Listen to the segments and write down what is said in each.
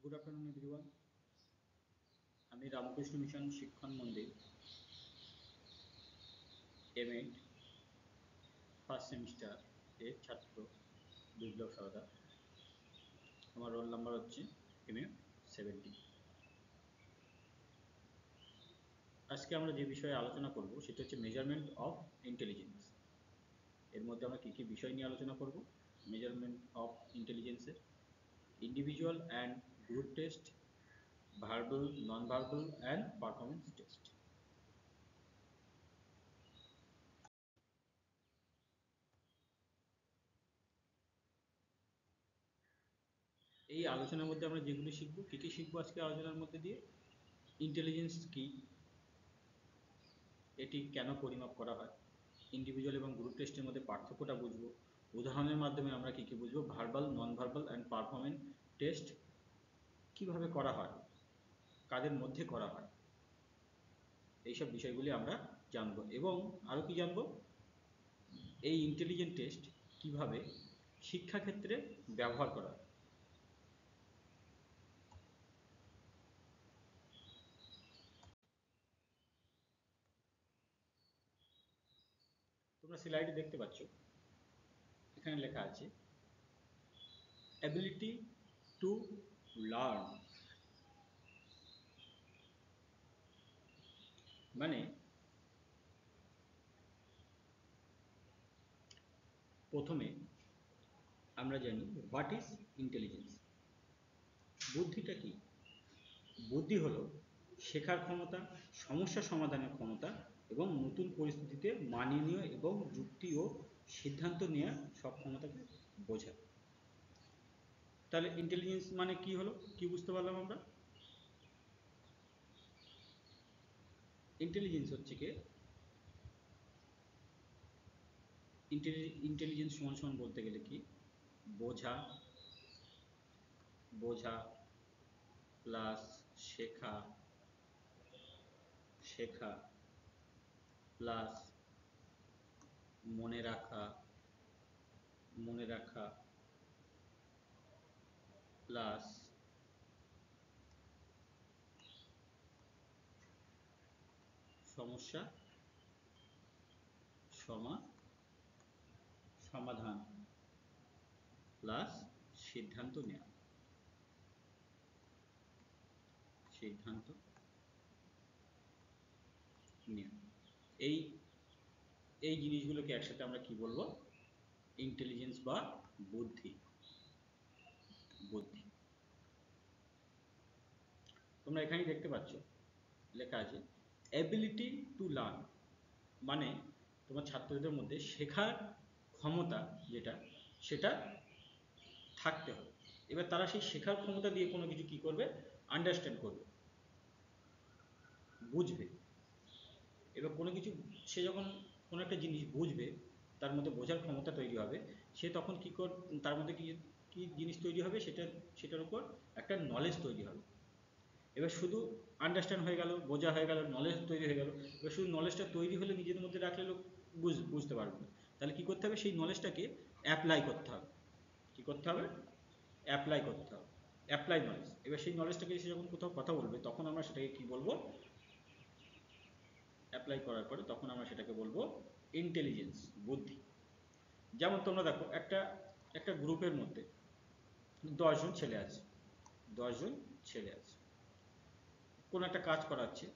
Good afternoon everyone. আমি Ramakrishna mission শিক্ষণ মন্দির এমএড ফার্স্ট সেমিস্টার এর ছাত্র বিপ্লব সরদার। আমার রোল নাম্বার হচ্ছে MF70। আজকে আমরা যে বিষয়ে আলোচনা করব সেটা হচ্ছে মেজারমেন্ট অফ ইন্টেলিজেন্স। এর মধ্যে আমরা কী কী বিষয় নিয়ে আলোচনা করব? মেজারমেন্ট অফ ইন্টেলিজেন্সের individual and group test, verbal, non verbal and performance test. এই আলোচনার মধ্যে আমরা যেগুলি শিখব, কী কী শিখবো আজকে আলোচনার মধ্যে দিয়ে? ইন্টেলিজেন্স কি, এটি কেন পরিমাপ করা হয়, ইন্ডিভিজুয়াল এবং গ্রুপ টেস্টের মধ্যে পার্থক্যটা বুঝবো, উদাহরণের মাধ্যমে আমরা কী কী বুঝবো, verbal, non verbal and performance test কীভাবে করা হয়, কাদের মধ্যে করা হয়, এইসব বিষয়গুলি আমরা জানবো। এবং আরও কি জানবো, এই ইন্টেলিজেন্ট টেস্ট কীভাবে শিক্ষাক্ষেত্রে ব্যবহার করা হয়। তোমরা স্লাইডে দেখতে পাচ্ছ, এখানে লেখা আছে অ্যাবিলিটি টু লার্ন, মানে প্রথমে আমরা জানি হোয়াট ইজ ইন্টেলিজেন্স। বুদ্ধিটা কি? বুদ্ধি হলো শেখার ক্ষমতা, সমস্যা সমাধানের ক্ষমতা এবং নতুন পরিস্থিতিতে মানিয়ে এবং যুক্তি ও সিদ্ধান্ত নেওয়ার সক্ষমতাকে বোঝায়। তাহলে ইন্টেলিজেন্স মানে কি হলো, কি বুঝতে পারলাম আমরা? ইন্টেলিজেন্স হচ্ছে কি, ইন্টেলিজেন্স সমান সমান বলতে গেলে কি, বোঝা প্লাস শেখা প্লাস মনে রাখা প্লাস সমস্যা সমাধান প্লাস সিদ্ধান্ত নেওয়া। এই জিনিসগুলোকে একসাথে আমরা কি বলবো? ইন্টেলিজেন্স বা বুদ্ধি। তোমরা এখানেই দেখতে পাচ্ছ লেখা আছে অ্যাবিলিটি টু লার্ন, মানে তোমার ছাত্রদের মধ্যে শেখার ক্ষমতা যেটা, সেটা থাকতে হবে। এবার তারা সেই শেখার ক্ষমতা দিয়ে কোনো কিছু কি করবে? আন্ডারস্ট্যান্ড করবে, বুঝবে। এবার কোনো কিছু সে যখন কোনো একটা জিনিস বুঝবে, তার মধ্যে বোঝার ক্ষমতা তৈরি হবে, সে তখন তার মধ্যে কি জিনিস তৈরি হবে, সেটার উপর একটা নলেজ তৈরি হবে। এবার শুধু আন্ডারস্ট্যান্ড হয়ে গেল, বোঝা হয়ে গেল, নলেজ তৈরি হয়ে গেল, এবার শুধু নলেজটা তৈরি হলে নিজের মধ্যে রাখলে লোক বুঝতে পারবে না। তাহলে কি করতে হবে? সেই নলেজটাকে অ্যাপ্লাই করতে হবে। কি করতে হবে? অ্যাপ্লাই করতে হবে, অ্যাপ্লাই নলেজ। এবার সেই নলেজটাকে এসে যখন কোথাও কথা বলবে, তখন আমরা সেটাকে কি বলবো? অ্যাপ্লাই করার পরে তখন আমরা সেটাকে বলবো ইন্টেলিজেন্স, বুদ্ধি। যেমন তোমরা দেখো, একটা গ্রুপের মধ্যে 10 জন ছেলে আছে, কোনো একটা কাজ করাচ্ছে,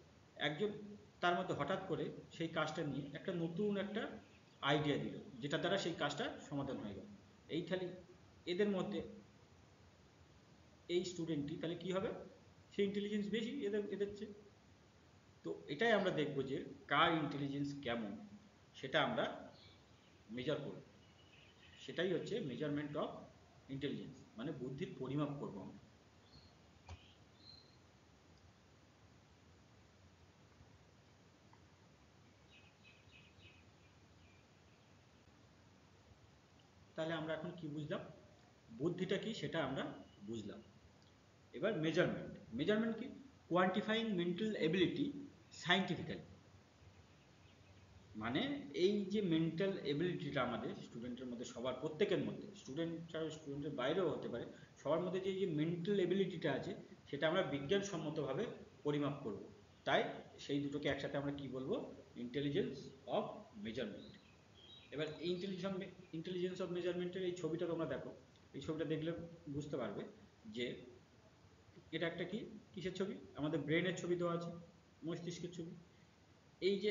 একজন তার মধ্যে হঠাৎ করে সেই কাজটা নিয়ে একটা নতুন একটা আইডিয়া দিল, যেটা দ্বারা সেই কাজটা সমাধান হয়ে গেল। তাহলে এদের মধ্যে এই স্টুডেন্টটি তাহলে কি হবে? সে ইন্টেলিজেন্স বেশি এদের চেয়ে। তো এটাই আমরা দেখব যে কার ইন্টেলিজেন্স কেমন, সেটা আমরা মেজার করব। সেটাই হচ্ছে মেজারমেন্ট অফ ইন্টেলিজেন্স, মানে বুদ্ধির পরিমাপ করব আমরা। তাহলে আমরা এখন কি বুঝলাম? বুদ্ধিটা কি সেটা আমরা বুঝলাম। এবার মেজারমেন্ট কি? কোয়ান্টিফাইং মেন্টাল এবিলিটি সায়েন্টিফিক্যালি, মানে এই যে মেন্টাল এবিলিটিটা আমাদের স্টুডেন্টের মধ্যে, সবার প্রত্যেকের মধ্যে, স্টুডেন্টের বাইরেও হতে পারে, সবার মধ্যে যে মেন্টাল এবিলিটিটা আছে সেটা আমরা বিজ্ঞানসম্মতভাবে পরিমাপ করব। তাই সেই দুটোকে একসাথে আমরা কি বলবো, ইন্টেলিজেন্স অফ মেজারমেন্ট। এবার এই ইন্টেলিজেন্স অফ মেজারমেন্টের এই ছবিটা তোমরা দেখো, এই ছবিটা দেখলে বুঝতে পারবে যে এটা একটা কি কিসের ছবি, আমাদের ব্রেনের ছবি দেওয়া আছে, মস্তিষ্কের ছবি। এই যে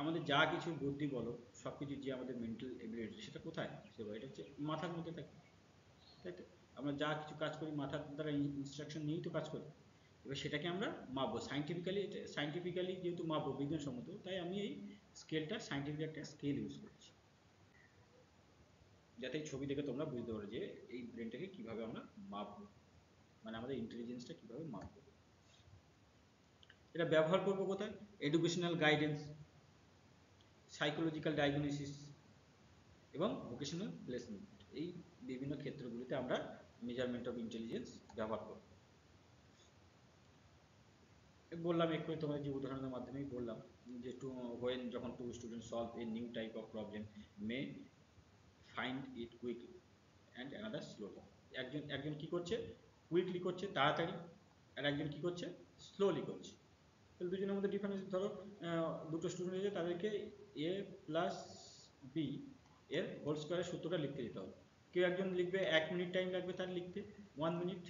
আমাদের যা কিছু বুদ্ধি বলো সব কিছু যে আমাদের মেন্টাল এবিলিটি সেটা কোথায়, সেটা এটা হচ্ছে মাথার মধ্যে থাকে, তাই তো? আমরা যা কিছু কাজ করি মাথার দ্বারা ইনস্ট্রাকশন নিয়েই তো কাজ করি। এবার সেটাকে আমরা মাপবো সাইন্টিফিক্যালি, সাইন্টিফিক্যালি যেহেতু মাপবো বিজ্ঞানসম্মত, তাই আমি এই স্কেলটা সাইন্টিফিক একটা স্কেল ইউজ করছি, যাতে এই ছবি দেখে তোমরা বুঝতে পারো যে এই ব্রেনটাকে কিভাবে আমরা মাপবো, মানে আমাদের ইন্টেলিজেন্সটা কিভাবে মাপবো। এটা ব্যবহার করবো কোথায়, এডুকেশনাল গাইডেন্স, সাইকোলজিক্যাল ডায়াগনোসিস এবং ভোকেশনাল প্লেসমেন্ট, এই বিভিন্ন ক্ষেত্রগুলিতে আমরা মেজারমেন্ট অফ ইন্টেলিজেন্স ব্যবহার করব। বললাম এক্ষুনি তোমাদের যে উদাহরণের মাধ্যমেই বললাম যে যখন two student solve a new type of problem may find it quickly and another slowly. একজন একজন কি করছে, কুইকলি করছে তাড়াতাড়ি, আর একজন কি করছে, স্লোলি করছে। তাহলে দুজনের মধ্যে ডিফারেন্স ধরো, দুটো স্টুডেন্ট আছে, তাদেরকে এ প্লাস বি এর হোল স্কোয়ারের সূত্রটা লিখতে দিতে হবে। কেউ একজন লিখবে 1 মিনিট টাইম লাগবে তার লিখতে, 1 মিনিট,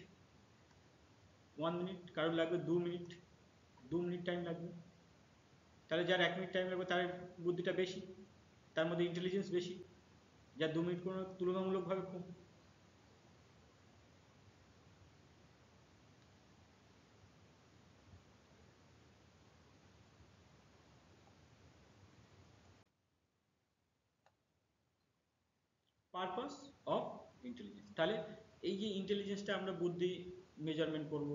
1 মিনিট, কারোর লাগবে 2 মিনিট, 2 মিনিট টাইম লাগবে। তাহলে যার 1 মিনিট টাইম লাগবে তার বুদ্ধিটা বেশি, তার মধ্যে ইন্টেলিজেন্স বেশি, যার 2 মিনিট কোনো তুলনামূলকভাবে কম। পারপাস অফ ইন্টেলিজেন্স, তাহলে এই যে ইন্টেলিজেন্সটা আমরা বুদ্ধি মেজারমেন্ট করব,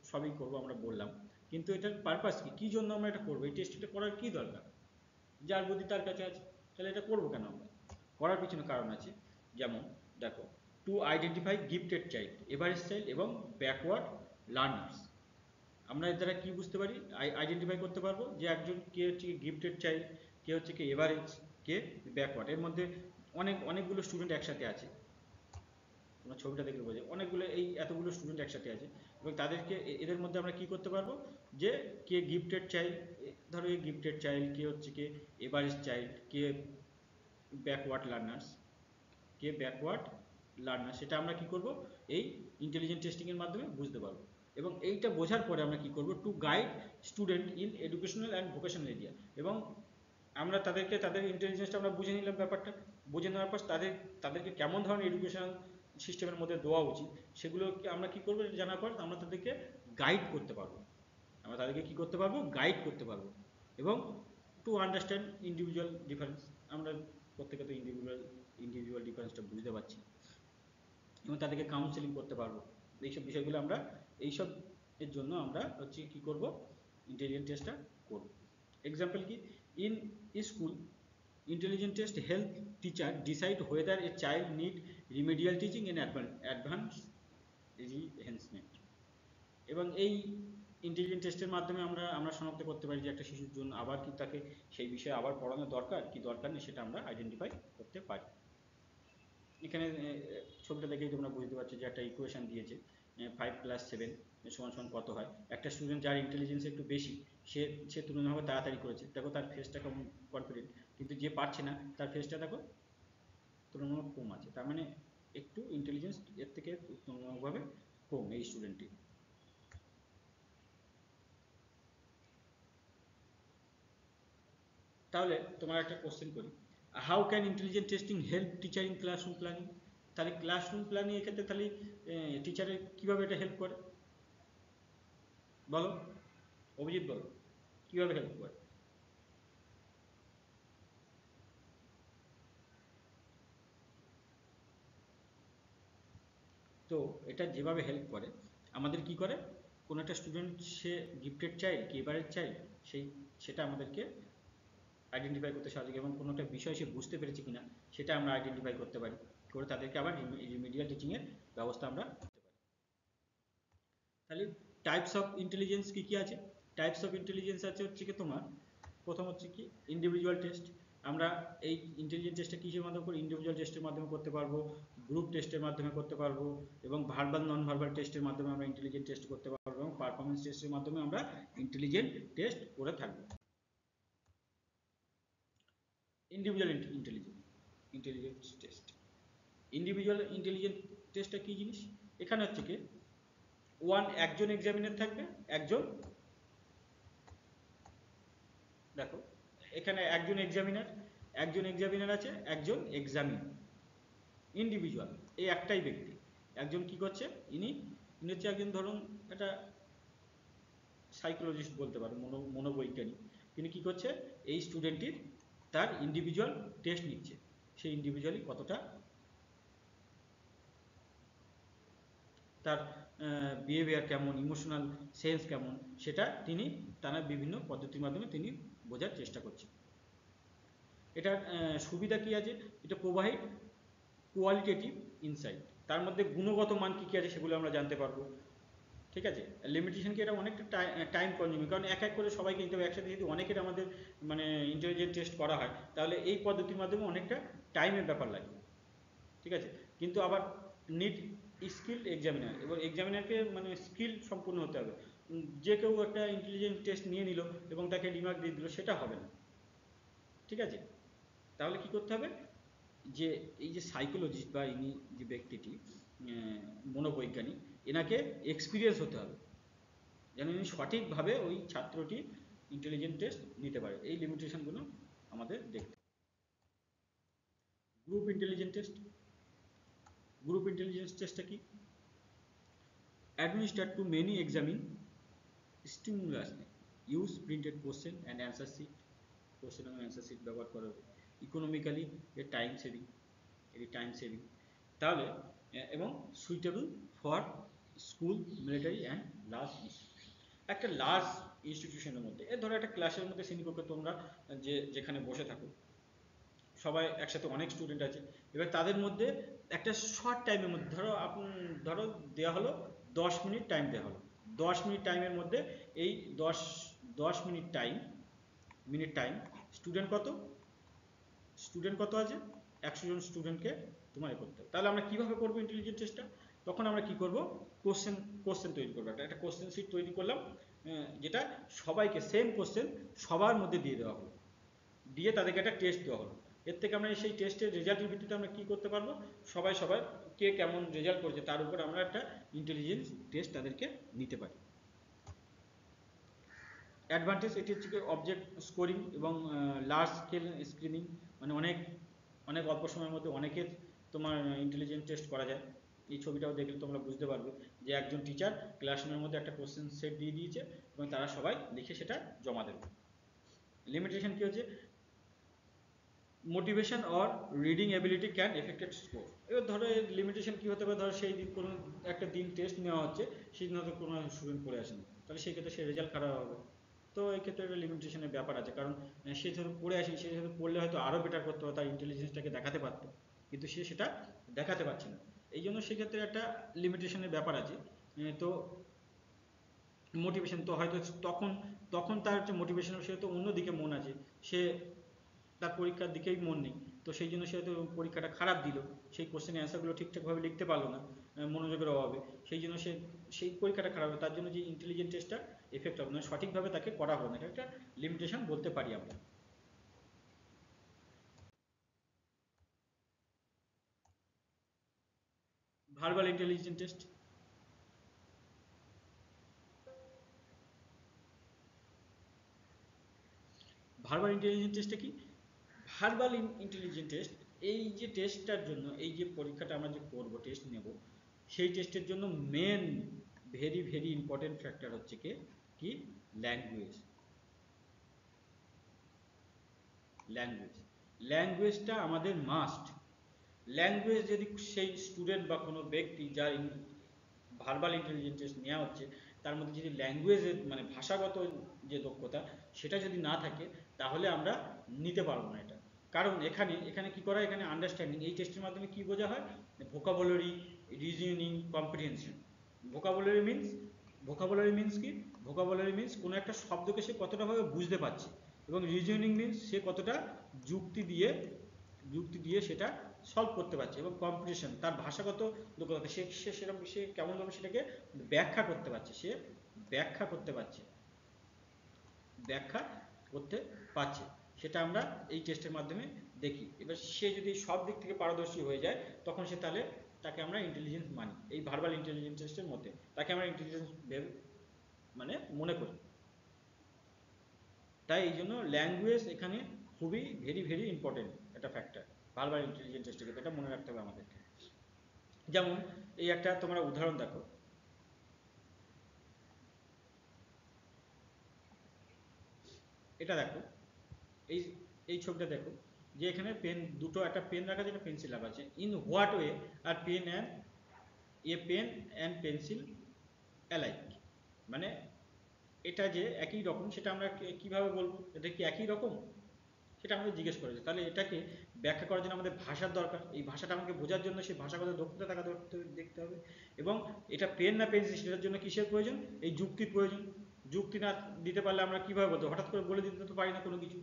সবই করব আমরা বললাম, কিন্তু এটার পারপাস কি, কী জন্য আমরা এটা করবো, এই টেস্টটা করার কী দরকার, যার বুদ্ধি তার কাছে আছে, তাহলে এটা করবো কেন আমরা, করার পিছনে কারণ আছে। যেমন দেখো, to identify gifted child, average child এবং ব্যাকওয়ার্ড লার্নার্স। আমরা এর দ্বারা কি বুঝতে পারি, আইডেন্টিফাই করতে পারবো যে একজন কে হচ্ছে গিফটেড চাইল্ড, কে হচ্ছে কি এভারেজ, কে ব্যাকওয়ার্ড। এর মধ্যে অনেকগুলো স্টুডেন্ট একসাথে আছে, তোমরা ছবিটা দেখলে বোঝে অনেকগুলো, এই এতগুলো স্টুডেন্ট একসাথে আছে, এবং তাদেরকে এদের মধ্যে আমরা কি করতে পারবো যে কে গিফটেড চাইল্ড, ধরো এই গিফটেড চাইল্ড, কে হচ্ছে কি এভারেজ চাইল্ড, কে ব্যাকওয়ার্ড লার্নার্স, সেটা আমরা কি করব, এই ইন্টেলিজেন্ট টেস্টিং এর মাধ্যমে বুঝতে পারবো। এবং এইটা বোঝার পরে আমরা কি করব, to guide student in educational and vocational area, এবং আমরা তাদেরকে তাদের ইন্টেলিজেন্সটা আমরা বুঝে নিলাম, ব্যাপারটা বুঝে নেওয়ার পর তাদেরকে কেমন ধরনের এডুকেশনাল সিস্টেমের মধ্যে দেওয়া উচিত সেগুলোকে আমরা কি করবো, জানার পর আমরা তাদেরকে গাইড করতে পারবো, আমরা তাদেরকে কি করতে পারবো, গাইড করতে পারবো। এবং টু আন্ডারস্ট্যান্ড ইন্ডিভিজুয়াল ডিফারেন্স, আমরা প্রত্যেকে তো ইন্ডিভিজুয়াল ডিফারেন্সটা বুঝতে পারছি, এবং তাদেরকে কাউন্সেলিং করতে পারবো। এইসব বিষয়গুলো আমরা, এইসব এর জন্য আমরা হচ্ছে কি করব, ইন্টেলিজেন্ট টেস্টটা করব। এক্সাম্পল কি, in school intelligent test help teacher decide whether a child need remedial teaching in advanced enhancement। এবং এই ইন্টেলিজেন্ট টেস্টের মাধ্যমে আমরা শনাক্ত করতে পারি যে একটা শিশুর জন্য আবার কি তাকে সেই বিষয়ে আবার পড়ানো দরকার কি দরকার নেই, সেটা আমরা আইডেন্টিফাই করতে পারি। এখানে ছবিটা দেখেই তোমরা বুঝতে পারছো যে একটা ইকুয়েশন দিয়েছে, 5+7 = কত হয়। একটা স্টুডেন্ট যার ইন্টেলিজেন্স একটু বেশি, সে তুলনাভাবে তাড়াতাড়ি করেছে, দেখো তার ফেসটা কেমন কনফিডেন্ট, কিন্তু যে পারছে না তার ফেসটা দেখো তুলনামূলক কম আছে, তার মানে একটু ইন্টেলিজেন্স এর থেকে তুলনামূলকভাবে কম এই স্টুডেন্টটি। তাহলে তোমার একটা কোশ্চেন করি, how can intelligent testing help teacher in classroom planning. তাহলে ক্লাসরুম প্ল্যানিং এক্ষেত্রে তাহলে টিচারের কীভাবে এটা হেল্প করে বলো, অভিজিৎ বলো কীভাবে হেল্প করে। তো এটা যেভাবে হেল্প করে, আমাদের কি করে, কোনো একটা স্টুডেন্ট সে গিফটেড চাইল্ড কি এভারেজ চাইল্ড, সেটা আমাদেরকে আইডেন্টিফাই করতে সাহায্য করে, এবং কোনো একটা বিষয় সে বুঝতে পেরেছে কিনা সেটা আমরা আইডেন্টিফাই করতে পারি, করে তাদেরকে আবার রিমিডিয়াল টিচিংয়ের ব্যবস্থা আমরা করতে পারি। তাহলে টাইপস অফ ইন্টেলিজেন্স কী কী আছে, টাইপস অফ ইন্টেলিজেন্স আছে হচ্ছে কি তোমার, প্রথম হচ্ছে কি ইন্ডিভিজুয়াল টেস্ট, আমরা এই ইন্টেলিজেন্ট টেস্টটা কিসের মাধ্যমে করি? ইন্ডিভিজুয়াল টেস্টের মাধ্যমে করতে পারবো, গ্রুপ টেস্টের মাধ্যমে করতে পারবো, এবং ভার্বাল নন ভার্বাল টেস্টের মাধ্যমে আমরা ইন্টেলিজেন্ট টেস্ট করতে পারবো, এবং পারফরমেন্স টেস্টের মাধ্যমে আমরা ইন্টেলিজেন্ট টেস্ট করে থাকবো। Individual intelligence test. Individual intelligent টেস্টটা কি জিনিস? এখানে হচ্ছে কি একজন এক্সামিনার থাকবে, দেখো এখানে একজন এক্সামিনার আছে, একজন এক্সামিন, ইন্ডিভিজুয়াল, এই একটাই ব্যক্তি। একজন কি করছে, ইনি হচ্ছে একজন, ধরুন একটা সাইকোলজিস্ট বলতে পারো, মনোবৈজ্ঞানিক। তিনি কি করছে, এই স্টুডেন্টটির তার ইন্ডিভিজুয়াল টেস্ট নিচ্ছে, সেই ইন্ডিভিজুয়ালি কতটা তার বিহেভিয়ার কেমন, ইমোশনাল সেন্স কেমন, সেটা তিনি তার বিভিন্ন পদ্ধতির মাধ্যমে তিনি বোঝার চেষ্টা করছেন। এটার সুবিধা কি আছে? এটা প্রোভাইড কোয়ালিটেটিভ ইনসাইট, তার মধ্যে গুণগত মান কি কি আছে সেগুলো আমরা জানতে পারবো। ঠিক আছে, লিমিটেশন কি, এটা অনেকটা টাইম কনজিউমিং, কারণ এক এক করে সবাইকে নিতে হবে একসাথে, যদি অনেকের আমাদের মানে ইন্টেলিজেন্ট টেস্ট করা হয় তাহলে এই পদ্ধতির মাধ্যমে অনেকটা টাইমের ব্যাপার লাগে। ঠিক আছে, কিন্তু আবার নিড স্কিলড এক্সামিনার, এবার এক্সামিনারকে মানে স্কিল সম্পূর্ণ হতে হবে। যে কেউ একটা ইন্টেলিজেন্ট টেস্ট নিয়ে নিল এবং তাকে রিমার্ক দিয়ে দিল, সেটা হবে না। ঠিক আছে, তাহলে কি করতে হবে, যে এই যে সাইকোলজিস্ট বা ইনি যে ব্যক্তিটি মনোবৈজ্ঞানিক, এনাকে এক্সপিরিয়েন্স হতে হবে যেন ইনি সঠিকভাবে ওই ছাত্রটি ইন্টেলিজেন্ট টেস্ট নিতে পারে। এই লিমিটেশনগুলো আমাদের দেখতে। Group intelligent test. Group intelligence টেস্টটা কি? Administered to many examine stimulously, use printed question and answer sheet, question এবং answer sheet ব্যবহার করা হবে, ইকোনমিক্যালি এর টাইম সেভিং, তাহলে এবং suitable for school, military and large institution. একটা লার্জ ইনস্টিটিউশনের মধ্যে, ধরো একটা ক্লাসের মধ্যে শ্রেণীকক্ষে তোমরা যেখানে বসে থাকো, সবাই একসাথে অনেক স্টুডেন্ট আছে, এবার তাদের মধ্যে একটা শর্ট টাইমের মধ্যে ধরো দেওয়া হলো 10 মিনিট টাইম দেওয়া হলো। 10 মিনিট টাইমের মধ্যে এই 10 মিনিট টাইম স্টুডেন্ট কত আছে, 100 জন স্টুডেন্টকে তোমার করতে হবে। তাহলে আমরা কিভাবে করবো ইন্টেলিজেন্ট টেস্টটা? তখন আমরা কি করব, কোশ্চেন তৈরি করবো, একটা কোশ্চেন শিট তৈরি করলাম, যেটা সবাইকে সেম কোশ্চেন সবার মধ্যে দিয়ে দেওয়া হলো, দিয়ে তাদেরকে একটা টেস্ট দেওয়া হলো। এর থেকে আমরা সেই টেস্টের রেজাল্টের ভিত্তিতে আমরা কি করতে পারবো, সবাই কে কেমন রেজাল্ট করেছে তার উপর আমরা একটা ইন্টেলিজেন্স টেস্ট তাদেরকে নিতে পারি। অ্যাডভান্টেজ এটি হচ্ছে অবজেক্ট স্কোরিং এবং লার্জ স্কেল স্ক্রিনিং, মানে অনেক অল্প সময়ের মধ্যে অনেকের তোমার ইন্টেলিজেন্স টেস্ট করা যায়। এই ছবিটাও দেখলে তোমরা বুঝতে পারবে যে একজন টিচার ক্লাসরুমের মধ্যে একটা কোশ্চেন সেট দিয়ে দিয়েছে এবং তারা সবাই লিখে সেটা জমা দেবে। লিমিটেশন কি হচ্ছে, motivation or reading ability can affected score. এবার ধরো এর লিমিটেশন কি হতে পারে, ধরো সেই দিন কোনো একটা দিন টেস্ট নেওয়া হচ্ছে, সেই দিন হয়তো কোনো স্টুডেন্ট পড়ে আসেনি, তাহলে সেই ক্ষেত্রে সে রেজাল্ট খারাপ হবে। তো এই ক্ষেত্রে একটা লিমিটেশনের ব্যাপার আছে, কারণ সে যখন পড়ে আসেনি, সে যখন পড়লে হয়তো আরও বেটার করতে হবে, তার ইন্টেলিজেন্সটাকে দেখাতে পারতো, কিন্তু সে সেটা দেখাতে পারছে না। এই জন্য সেক্ষেত্রে একটা লিমিটেশনের ব্যাপার আছে। তো মোটিভেশন তো হয়তো তখন তার হচ্ছে মোটিভেশন, সে তো অন্যদিকে মন আছে, সে তার পরীক্ষার দিকেই মন নেই, তো সেই জন্য সে হয়তো পরীক্ষাটা খারাপ দিল, সেই কোশ্চেনের অ্যান্সারগুলো ঠিকঠাকভাবে লিখতে পারলো না মনোযোগের অভাবে, সেই জন্য সেই পরীক্ষাটা খারাপ হবে, তার জন্য যে ইন্টেলিজেন্ট টেস্টটা এফেক্ট হবে না, সঠিকভাবে তাকে করা হবে না, এটা একটা লিমিটেশন বলতে পারি আমরা। Verbal intelligent test. Verbal intelligent টেস্টটা কি? ভার্বাল ইন্টেলিজেন্ট টেস্ট, এই যে টেস্টটার জন্য, এই যে পরীক্ষাটা আমরা যে করবো, টেস্ট নেব, সেই টেস্টের জন্য মেন ভেরি ইম্পর্টেন্ট ফ্যাক্টর হচ্ছে কি ল্যাঙ্গুয়েজ। ল্যাঙ্গুয়েজটা আমাদের মাস্ট। ল্যাঙ্গুয়েজ যদি সেই স্টুডেন্ট বা কোনো ব্যক্তি যার ভার্বাল ইন্টেলিজেন্স টেস্ট নেওয়া হচ্ছে, তার মধ্যে যদি ল্যাঙ্গুয়েজের মানে ভাষাগত যে দক্ষতা সেটা যদি না থাকে, তাহলে আমরা নিতে পারবো না এটা। কারণ এখানে কি করা হয়, এখানে আন্ডারস্ট্যান্ডিং, এই টেস্টের মাধ্যমে কি বোঝা হয়, vocabulary, reasoning, comprehension. Vocabulary means কি, ভোকাবুলারি মিন্স কোনো একটা শব্দকে সে কতটা ভাবে বুঝতে পারছে, এবং রিজনিং মিনস সে কতটা যুক্তি দিয়ে সেটা সলভ করতে পারছে, এবং কম্পিটিশন তার ভাষাগত দক্ষতা, সে সেরকম সে কেমনভাবে সেটাকে ব্যাখ্যা করতে পারছে, সে ব্যাখ্যা করতে পারছে ব্যাখ্যা করতে পারছে সেটা আমরা এই টেস্টের মাধ্যমে দেখি। এবার সে যদি সব দিক থেকে পারদর্শী হয়ে যায় তখন সে তাহলে তাকে আমরা ইন্টেলিজেন্স মানি, এই ভার্বাল ইন্টেলিজেন্স টেস্টের মধ্যে তাকে আমরা ইন্টেলিজেন্স মানে মনে করি। তাই এই জন্য ল্যাঙ্গুয়েজ এখানে খুবই ভেরি ভেরি ইম্পর্টেন্ট একটা ফ্যাক্টর ভার্বাল ইন্টেলিজেন্স টেস্টে, এটা মনে রাখতে হবে আমাদেরকে। যেমন এই একটা তোমরা উদাহরণ দেখো, এটা দেখো, এই এই ছবিটা দেখো যে এখানে পেন দুটো, একটা পেন রাখা আছে, একটা পেন্সিল রাখা আছে। In what way are pen and pencil alike, মানে এটা যে একই রকম সেটা আমরা কিভাবে বলবো, এটা কি একই রকম সেটা আমাদের জিজ্ঞেস করেছে। তাহলে এটাকে ব্যাখ্যা করার জন্য আমাদের ভাষার দরকার, এই ভাষাটা আমাকে বোঝার জন্য সেই ভাষাগত দক্ষতা থাকা দেখতে হবে। এবং এটা পেন না পেন্সিল সেটার জন্য কিসের প্রয়োজন, এই যুক্তির প্রয়োজন। যুক্তি না দিতে পারলে আমরা কিভাবে বলতে, হঠাৎ করে বলে দিতে তো পারি না কোনো কিছু,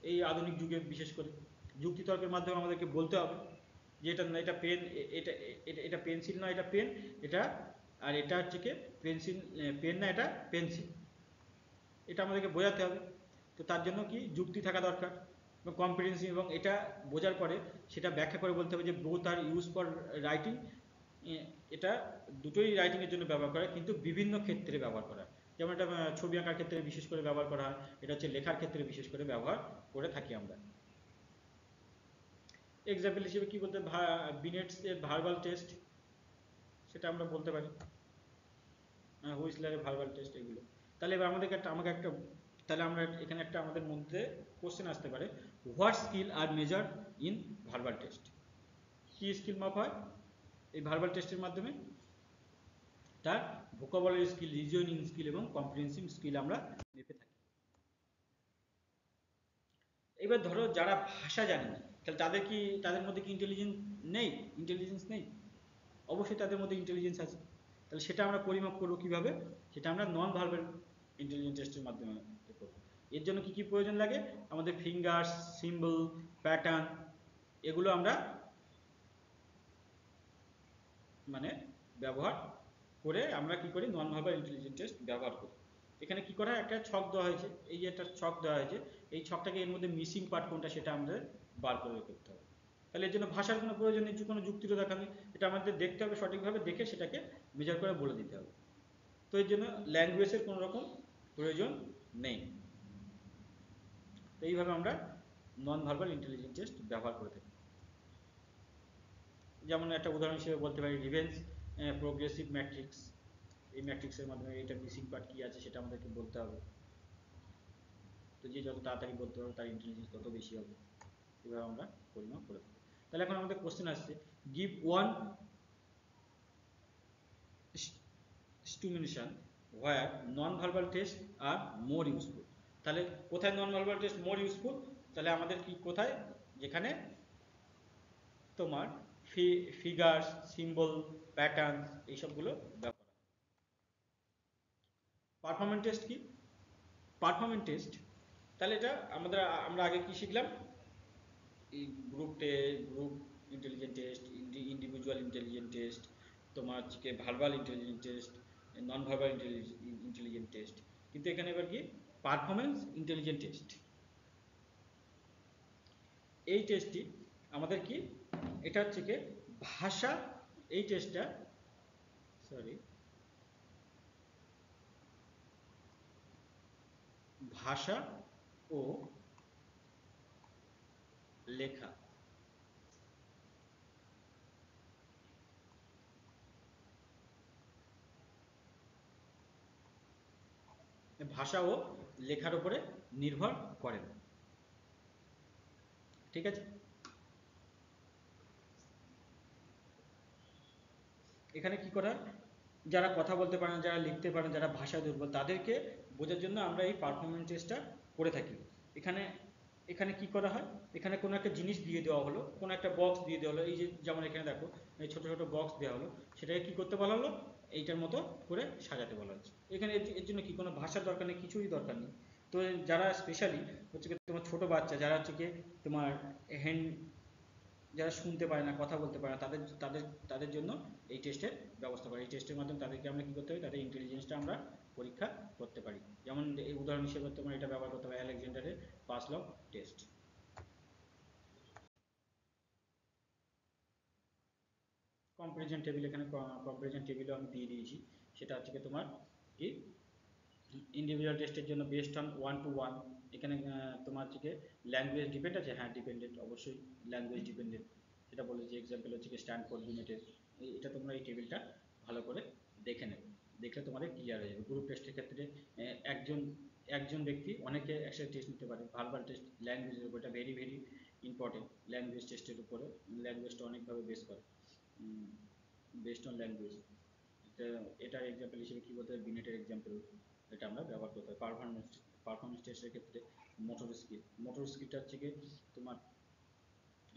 এই আধুনিক যুগে বিশেষ করে যুক্তিতর্কের মাধ্যমে আমাদেরকে বলতে হবে যে এটা না, এটা পেন, এটা এটা পেন্সিল না, এটা পেন, এটা আর এটা হচ্ছে কি পেন্সিল, পেন না এটা পেন্সিল, এটা আমাদেরকে বোঝাতে হবে। তো তার জন্য কি যুক্তি থাকা দরকার এবং কম্পিটেন্সি, এবং এটা বোঝার পরে সেটা ব্যাখ্যা করে বলতে হবে যে both are use for writing, এটা দুটোই রাইটিংয়ের জন্য ব্যবহার করা, কিন্তু বিভিন্ন ক্ষেত্রে ব্যবহার করা। যেমন এটা ছবি আঁকার ক্ষেত্রে বিশেষ করে ব্যবহার করা হয়, এটা হচ্ছে লেখার ক্ষেত্রে বিশেষ করে ব্যবহার করে থাকি আমরা। এক্সাম্পল হিসেবে কি বলতে, বিনেটস এর ভার্বাল টেস্ট সেটা আমরা বলতে পারি, হুইসলারের ভার্বাল টেস্ট, এগুলো। তাহলে এবার আমাকে একটা তাহলে আমরা এখানে একটা আমাদের মধ্যে কোশ্চেন আসতে পারে, what skill are measure in verbal test, কি স্কিল মাপ হয় এই ভার্বাল টেস্টের মাধ্যমে, তার ভোকাবুলারি স্কিল, রিজনিং স্কিল এবং কম্প্রিহেনসিভ স্কিল আমরা মেপে থাকি। এবার ধরো যারা ভাষা জানে না, তাহলে তাদের মধ্যে কি ইন্টেলিজেন্স নেই? অবশ্যই তাদের মধ্যে ইন্টেলিজেন্স আছে। তাহলে সেটা আমরা পরিমাপ করবো কিভাবে, সেটা আমরা নন ভার্বাল ইন্টেলিজেন্স টেস্টের মাধ্যমে করবো। এর জন্য কি কি প্রয়োজন লাগে, আমাদের ফিঙ্গার্স, সিম্বল, প্যাটার্ন, এগুলো আমরা মানে ব্যবহার করে আমরা কি করি, নন ভার্বাল ইন্টেলিজেন্স টেস্ট ব্যবহার করি। এখানে কি করা হয়, একটা ছক দেওয়া হয়েছে, এই যে একটা ছক দেওয়া হয়েছে, এই ছকটাকে এর মধ্যে মিসিং পার্ট কোনটা সেটা আমাদের বার করে করতে হবে। তাহলে এর জন্য ভাষার কোনো প্রয়োজন নেই, কোনো যুক্তিরও দেখা নেই, এটা আমাদের দেখতে হবে সঠিকভাবে, দেখে সেটাকে মেজার করে বলে দিতে হবে। তো এর জন্য ল্যাঙ্গুয়েজের কোনো রকম প্রয়োজন নেই। তো এইভাবে আমরা নন ভার্বাল ইন্টেলিজেন্স টেস্ট ব্যবহার করে থাকি। যেমন একটা উদাহরণ হিসেবে বলতে পারি রিভেন্স প্রোগ্রেসিভ ম্যাট্রিক্স, এই ম্যাট্রিক্সের মাধ্যমে এটা মিসিং পার্ট কি আছে সেটা আমাদেরকে বলতে হবে। তো যে যত তাড়াতাড়ি বলতে পারবে তার ইন্টেলিজেন্স তত বেশি হবে, এভাবে আমরা পরিমাপ করে থাকি। তাহলে এখন আমাদের কোশ্চেন আসছে, গিভ ওয়ান স্টিমুলেশন হোয়ার নন ভার্বাল টেস্ট আর মোর ইউজফুল। তাহলে কোথায় নন ভার্বাল টেস্ট মোর ইউজফুল, তাহলে আমাদের কি কোথায়, যেখানে তোমার ফিগার্স, সিম্বল, প্যাটার্ন এইসবগুলো ব্যবহার। পারফরম্যান্স টেস্ট কি, পারফরম্যান্স টেস্ট, তাহলে এটা আমরা আগে কি শিখলাম, এই group intelligent test, individual intelligent test, তোমার হচ্ছে verbal intelligent test, non verbal intelligent test, কিন্তু এখানে এবার কি পারফরম্যান্স ইন্টেলিজেন্ট টেস্ট। এই টেস্টটি আমাদের কি, এটা হচ্ছে কি ভাষা, এই টেস্টটা ভাষা ও লেখা, ভাষা ও লেখার উপরে নির্ভর করে না, ঠিক আছে। এখানে কি করা, যারা কথা বলতে পারে না, যারা লিখতে পারে না, যারা ভাষা দুর্বল, তাদেরকে বোঝার জন্য আমরা এই পারফরম্যান্স টেস্টটা করে থাকি। এখানে এখানে কি করা হয়, এখানে কোনো একটা জিনিস দিয়ে দেওয়া হলো, কোনো একটা বক্স দিয়ে দেওয়া হলো, এই যে যেমন এখানে দেখো এই ছোট ছোট বক্স দেওয়া হলো, সেটাকে কি করতে বলা হলো, এইটার মতো করে সাজাতে বলা হচ্ছে। এখানে এর জন্য কি কোনো ভাষার দরকার নেই, কিছুই দরকার নেই। তো তো যারা স্পেশালি হচ্ছে কি তোমার ছোট বাচ্চা যারা হচ্ছে কি তোমার হ্যান্ড, যারা শুনতে পারে না, কথা বলতে পারে না, তাদের তাদের তাদের জন্য এই টেস্টের ব্যবস্থা করা। এই টেস্টের মাধ্যমে তাদেরকে আমরা কি করতে পারি, তাদের ইন্টেলিজেন্সটা আমরা পরীক্ষা করতে পারি। যেমন এই উদাহরণ হিসেবে তোমার এটা ব্যবহার করতে পারি আলেকজান্ডারের পাসলভ টেস্ট। কম্পারিজন টেবিল, এখানে কম্পারিজন টেবিলও আমি দিয়ে দিয়েছি। সেটা হচ্ছে কি তোমার কি ইন্ডিভিজুয়াল টেস্টের জন্য বেস্ট অন 1 to 1। এখানে তোমার হচ্ছে কি ল্যাঙ্গুয়েজ ডিপেন্ড আছে, হ্যাঁ ডিপেন্ডেন্ট, অবশ্যই ল্যাঙ্গুয়েজ ডিপেন্ডেন্ট। সেটা বলে যে এক্সাম্পল হচ্ছে কি স্ট্যানফোর্ড বিনেটের, এটা তোমরা এই টেবিলটা ভালো করে দেখে নেবে, দেখলে তোমাদের ক্লিয়ার হয়ে যাবে। গ্রুপ টেস্টের ক্ষেত্রে একজন একজন ব্যক্তি অনেকে একসাথে টেস্ট নিতে পারে। ভার্বাল টেস্ট ল্যাঙ্গুয়েজের উপর, এটা ভেরি ভেরি ইম্পর্টেন্ট। ল্যাঙ্গুয়েজ টেস্টের উপরে ল্যাঙ্গুয়েজটা অনেকভাবে বেস করে, বেসড অন ল্যাঙ্গুয়েজ। এটার এক্সাম্পল হিসেবে কী বলতে হবে, বিনেটের এক্সাম্পল এটা আমরা ব্যবহার করতে হবে। পারফরমেন্স টেস্টের ক্ষেত্রে মোটর স্কিলটা হচ্ছে কি তোমার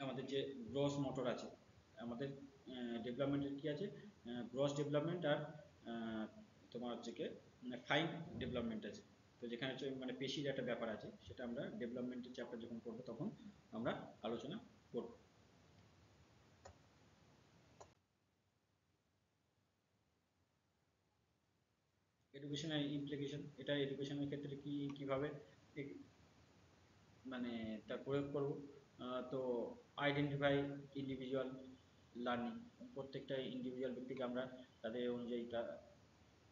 আমাদের যে গ্রস মোটর আছে, আমাদের ডেভেলপমেন্টের কি আছে, গ্রস ডেভেলপমেন্ট আর তোমার হচ্ছে কি ফাইন ডেভেলপমেন্ট আছে। তো যেখানে হচ্ছে মানে পেশির একটা ব্যাপার আছে, সেটা আমরা ডেভেলপমেন্টের চ্যাপ্টার যখন পড়বো তখন আমরা আলোচনা করব। এডুকেশনাল ইমপ্লিকেশন, এটা এডুকেশনের ক্ষেত্রে কি কিভাবে মানে তার প্রয়োগ করব। তো আইডেন্টিফাই ইন্ডিভিজুয়াল লার্নিং, প্রত্যেকটা ইন্ডিভিজুয়াল ব্যক্তিকে আমরা তাদের অনুযায়ী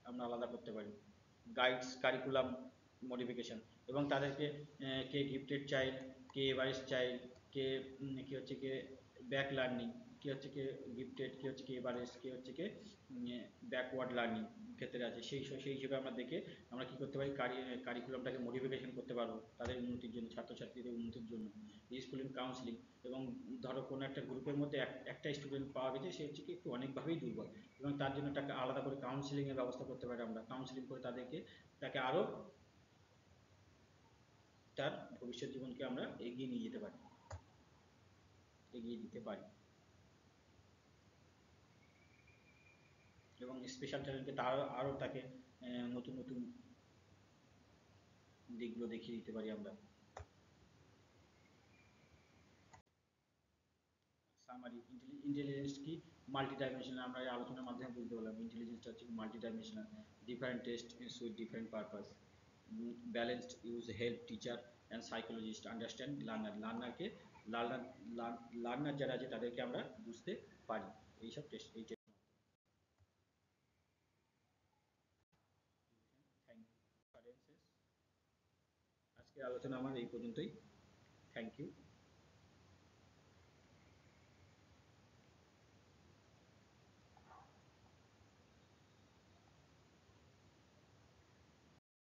আমরা আলাদা করতে পারি। গাইডস কারিকুলাম মডিফিকেশন, এবং তাদেরকে কে গিফটেড চাইল্ড, কে এভারেস্ট চাইল্ড, কে কি হচ্ছে কে ব্যাক লার্নিং, কি হচ্ছে কে গিফটেড, কি হচ্ছে কে এভারেস্ট, কি হচ্ছে কে ব্যাকওয়ার্ড লার্নিং ক্ষেত্রে আছে। সেই হিসেবে আমরা দেখে আমরা কি করতে পারি, কারিকুলামটাকে মডিফিকেশন করতে পারবো তাদের উন্নতির জন্য, ছাত্রছাত্রীদের উন্নতির জন্য। স্কুলিং কাউন্সিলিং, এবং ধরো কোনো একটা গ্রুপের মধ্যে একটা স্টুডেন্ট পাওয়া গেছে, সে হচ্ছে কি একটু অনেকভাবেই দুর্বল, এবং তার জন্য একটা আলাদা করে কাউন্সিলিংয়ের ব্যবস্থা করতে পারি আমরা। কাউন্সিলিং করে তাকে আরও তার ভবিষ্যৎ জীবনকে আমরা এগিয়ে নিয়ে যেতে পারি, এগিয়ে দিতে পারি। এবং স্পেশাল ট্যালেন্টকে আরও তাকে নতুন নতুন দিকগুলো দেখিয়ে দিতে পারি আমরা। সামারি, ইন্টেলিজেন্স কি মাল্টি ডাইমেনশনাল, আমরা এই আলোচনার মাধ্যমে বুঝতে পারলাম ইন্টেলিজেন্সটা হচ্ছে multi dimensional, different test with different purpose, balanced use help teacher and psychologist understand লার্নারকে লার্নার লার্নার যারা আছে তাদেরকে আমরা বুঝতে পারি এইসব টেস্ট এই টেস্ট। Thank you. আজকের আলোচনা আমার এই পর্যন্তই। Thank you.